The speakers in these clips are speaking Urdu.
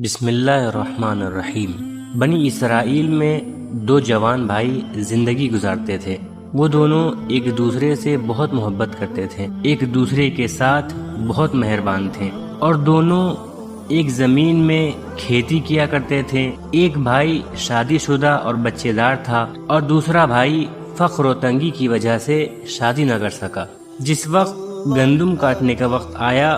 بسم اللہ الرحمن الرحیم۔ بنی اسرائیل میں دو جوان بھائی زندگی گزارتے تھے۔ وہ دونوں ایک دوسرے سے بہت محبت کرتے تھے، ایک دوسرے کے ساتھ بہت مہربان تھے اور دونوں ایک زمین میں کھیتی کیا کرتے تھے۔ ایک بھائی شادی شدہ اور بچے دار تھا اور دوسرا بھائی فقر و تنگی کی وجہ سے شادی نہ کر سکا۔ جس وقت گندم کاٹنے کا وقت آیا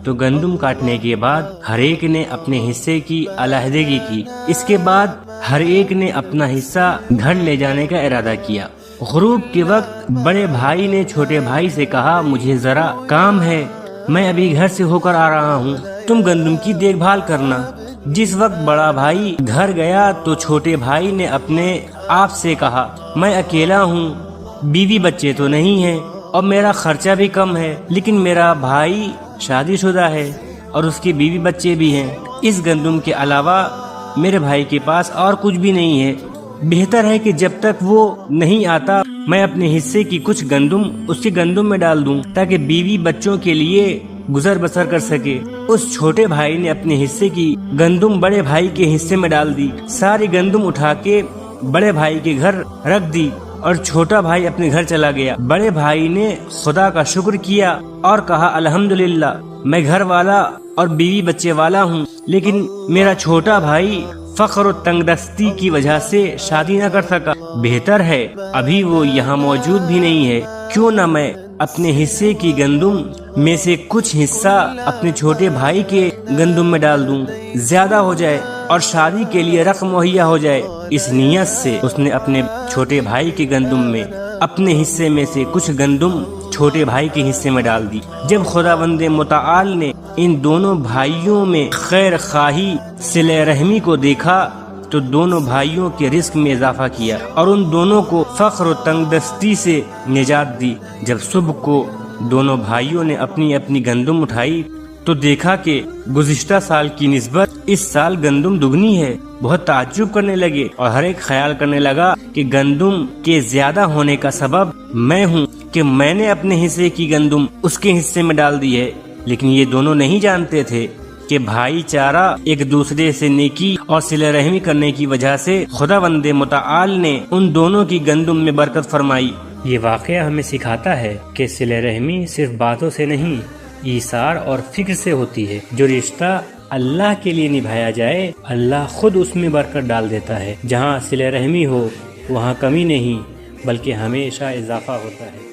تو گندم کاٹنے کے بعد ہر ایک نے اپنے حصے کی علیحدگی کی۔ اس کے بعد ہر ایک نے اپنا حصہ گھر لے جانے کا ارادہ کیا۔ غروب کے وقت بڑے بھائی نے چھوٹے بھائی سے کہا، مجھے ذرا کام ہے، میں ابھی گھر سے ہو کر آ رہا ہوں، تم گندم کی دیکھ بھال کرنا۔ جس وقت بڑا بھائی گھر گیا تو چھوٹے بھائی نے اپنے آپ سے کہا، میں اکیلا ہوں، بیوی بچے تو نہیں ہیں اور میرا خرچہ بھی کم ہے، لیکن میرا بھائی شادی شدہ ہے اور اس کی بیوی بچے بھی ہیں۔ اس گندم کے علاوہ میرے بھائی کے پاس اور کچھ بھی نہیں ہے۔ بہتر ہے کہ جب تک وہ نہیں آتا میں اپنے حصے کی کچھ گندم اس کے گندم میں ڈال دوں تاکہ بیوی بچوں کے لیے گزر بسر کر سکے۔ اس چھوٹے بھائی نے اپنے حصے کی گندم بڑے بھائی کے حصے میں ڈال دی، ساری گندم اٹھا کے بڑے بھائی کے گھر رکھ دی اور چھوٹا بھائی اپنے گھر چلا گیا۔ بڑے بھائی نے خدا کا شکر کیا اور کہا، الحمدللہ، میں گھر والا اور بیوی بچے والا ہوں، لیکن میرا چھوٹا بھائی فقر و تنگ دستی کی وجہ سے شادی نہ کر سکا۔ بہتر ہے ابھی وہ یہاں موجود بھی نہیں ہے، کیوں نہ میں اپنے حصے کی گندم میں سے کچھ حصہ اپنے چھوٹے بھائی کے گندم میں ڈال دوں، زیادہ ہو جائے اور شادی کے لیے رقم مہیا ہو جائے۔ اس نیت سے اس نے اپنے چھوٹے بھائی کے گندم میں اپنے حصے میں سے کچھ گندم چھوٹے بھائی کے حصے میں ڈال دی۔ جب خداوند متعال نے ان دونوں بھائیوں میں خیر خواہی صلہ رحمی کو دیکھا تو دونوں بھائیوں کے رزق میں اضافہ کیا اور ان دونوں کو فقر و تنگ دستی سے نجات دی۔ جب صبح کو دونوں بھائیوں نے اپنی اپنی گندم اٹھائی تو دیکھا کہ گزشتہ سال کی نسبت اس سال گندم دگنی ہے۔ بہت تعجب کرنے لگے اور ہر ایک خیال کرنے لگا کہ گندم کے زیادہ ہونے کا سبب میں ہوں کہ میں نے اپنے حصے کی گندم اس کے حصے میں ڈال دی ہے۔ لیکن یہ دونوں نہیں جانتے تھے کہ بھائی چارہ ایک دوسرے سے نیکی اور صلہ رحمی کرنے کی وجہ سے خداوند متعال نے ان دونوں کی گندم میں برکت فرمائی۔ یہ واقعہ ہمیں سکھاتا ہے کہ صلہ رحمی صرف باتوں سے نہیں، ایثار اور فکر سے ہوتی ہے۔ جو رشتہ اللہ کے لیے نبھایا جائے اللہ خود اس میں برکت ڈال دیتا ہے۔ جہاں صلہ رحمی ہو وہاں کمی نہیں بلکہ ہمیشہ اضافہ ہوتا ہے۔